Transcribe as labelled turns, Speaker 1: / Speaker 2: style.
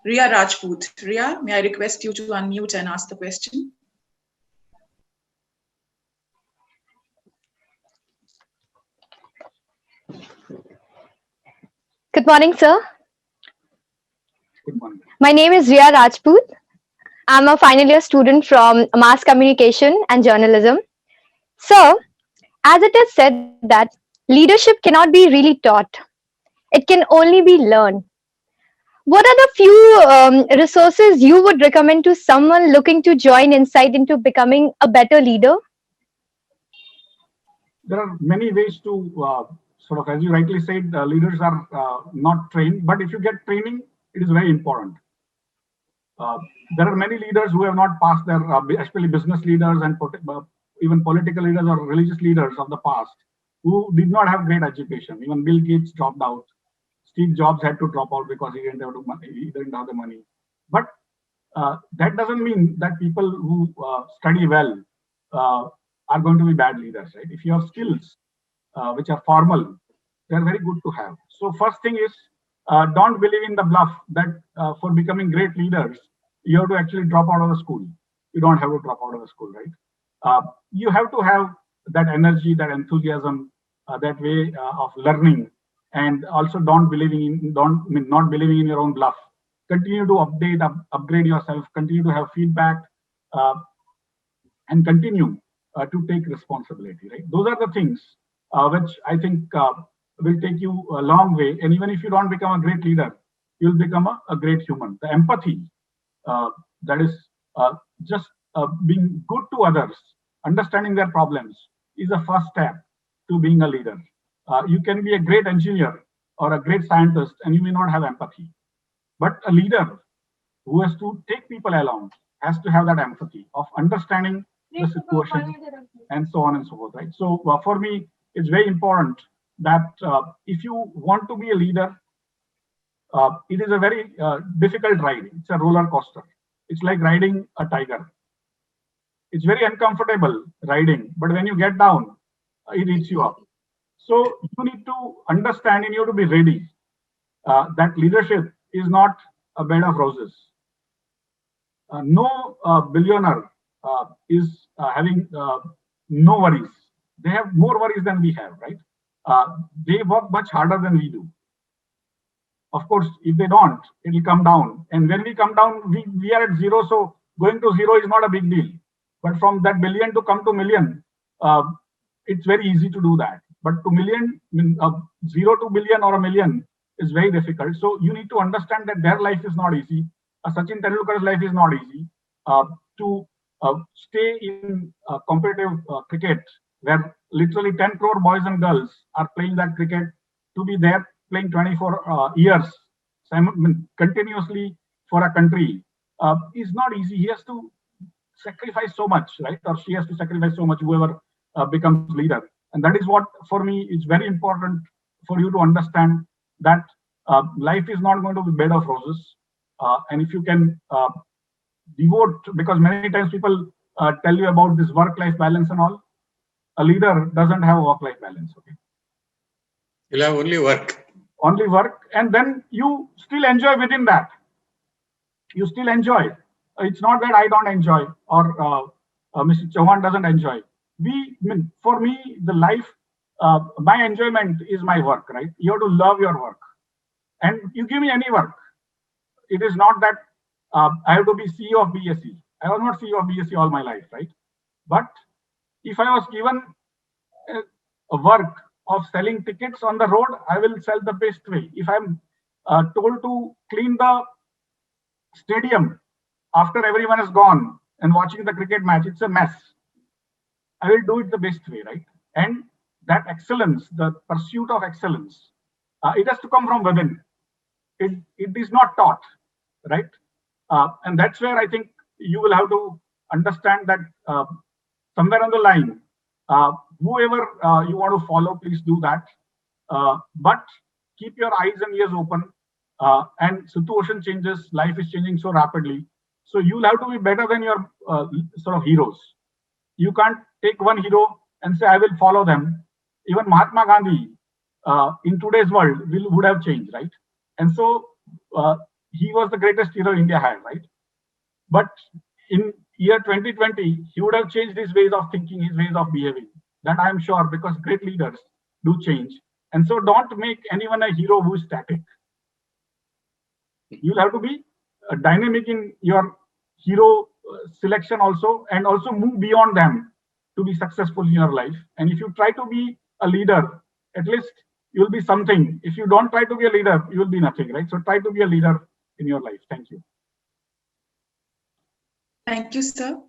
Speaker 1: Riya Rajput. Riya, may I request you to unmute and ask the question?
Speaker 2: Good morning, sir.
Speaker 3: Good morning.
Speaker 2: My name is Riya Rajput. I'm a final year student from Mass Communication and Journalism. So, as it is said that leadership cannot be really taught, it can only be learned. What are the few resources you would recommend to someone looking to join insight into becoming a better leader?
Speaker 3: There are many ways to sort of, as you rightly said, leaders are not trained, but if you get training, it is very important. There are many leaders who have not passed their, especially business leaders and even political leaders or religious leaders of the past, who did not have great education. Even Bill Gates dropped out. Steve Jobs had to drop out because he didn't have the money. But that doesn't mean that people who study well are going to be bad leaders, right? If you have skills which are formal, they're very good to have. So first thing is, don't believe in the bluff that for becoming great leaders, you have to actually drop out of the school. You don't have to drop out of the school, right? You have to have that energy, that enthusiasm, that way of learning, and also not believing in your own bluff. Continue to upgrade yourself, continue to have feedback, and continue to take responsibility, right? Those are the things which I think will take you a long way. And even if you don't become a great leader, you'll become a great human. The empathy, that is just being good to others, understanding their problems, is the first step to being a leader. You can be a great engineer or a great scientist, and you may not have empathy. But a leader who has to take people along has to have that empathy of understanding the situation and so on and so forth, right? So for me, it's very important that if you want to be a leader, it is a very difficult ride. It's a roller coaster. It's like riding a tiger. It's very uncomfortable riding, but when you get down, it eats you up. So you need to understand and you have to be ready that leadership is not a bed of roses. No billionaire is having no worries. They have more worries than we have, right? They work much harder than we do. Of course, if they don't, it will come down. And when we come down, we are at zero. So going to zero is not a big deal. But from that billion to come to million, it's very easy to do that. But to million, 0 to billion or a million is very difficult. So you need to understand that their life is not easy. Sachin Tendulkar's life is not easy. To stay in competitive cricket, where literally 10 crore boys and girls are playing that cricket, to be there playing 24 years continuously for a country is not easy. He has to sacrifice so much, right? Or she has to sacrifice so much, whoever becomes leader. And that is what, for me, is very important for you to understand that life is not going to be bed of roses. And if you can devote, because many times people tell you about this work-life balance and all, a leader doesn't have a work-life balance, okay?
Speaker 4: You'll have only work.
Speaker 3: Only work, and then you still enjoy within that. You still enjoy. It's not that I don't enjoy or Mr. Chauhan doesn't enjoy. For me, the life, my enjoyment is my work, right? You have to love your work. And you give me any work. It is not that I have to be CEO of BSE. I was not CEO of BSE all my life, right? But if I was given a work of selling tickets on the road, I will sell the best way. If I'm told to clean the stadium after everyone is gone and watching the cricket match, it's a mess. I will do it the best way, right? And that excellence, the pursuit of excellence, it has to come from within. It is not taught, right? And that's where I think you will have to understand that somewhere on the line, whoever you want to follow, please do that. But keep your eyes and ears open. And situation changes, life is changing so rapidly. So you'll have to be better than your sort of heroes. You can't take one hero and say, I will follow them. Even Mahatma Gandhi in today's world would have changed, right? And so he was the greatest hero India had, right? But in year 2020, he would have changed his ways of thinking, his ways of behaving. That I am sure, because great leaders do change. And so don't make anyone a hero who is static. You'll have to be dynamic in your hero selection also, and also move beyond them to be successful in your life. And if you try to be a leader, at least you'll be something. If you don't try to be a leader, you will be nothing, right? So try to be a leader in your life. Thank you.
Speaker 1: Thank you, sir.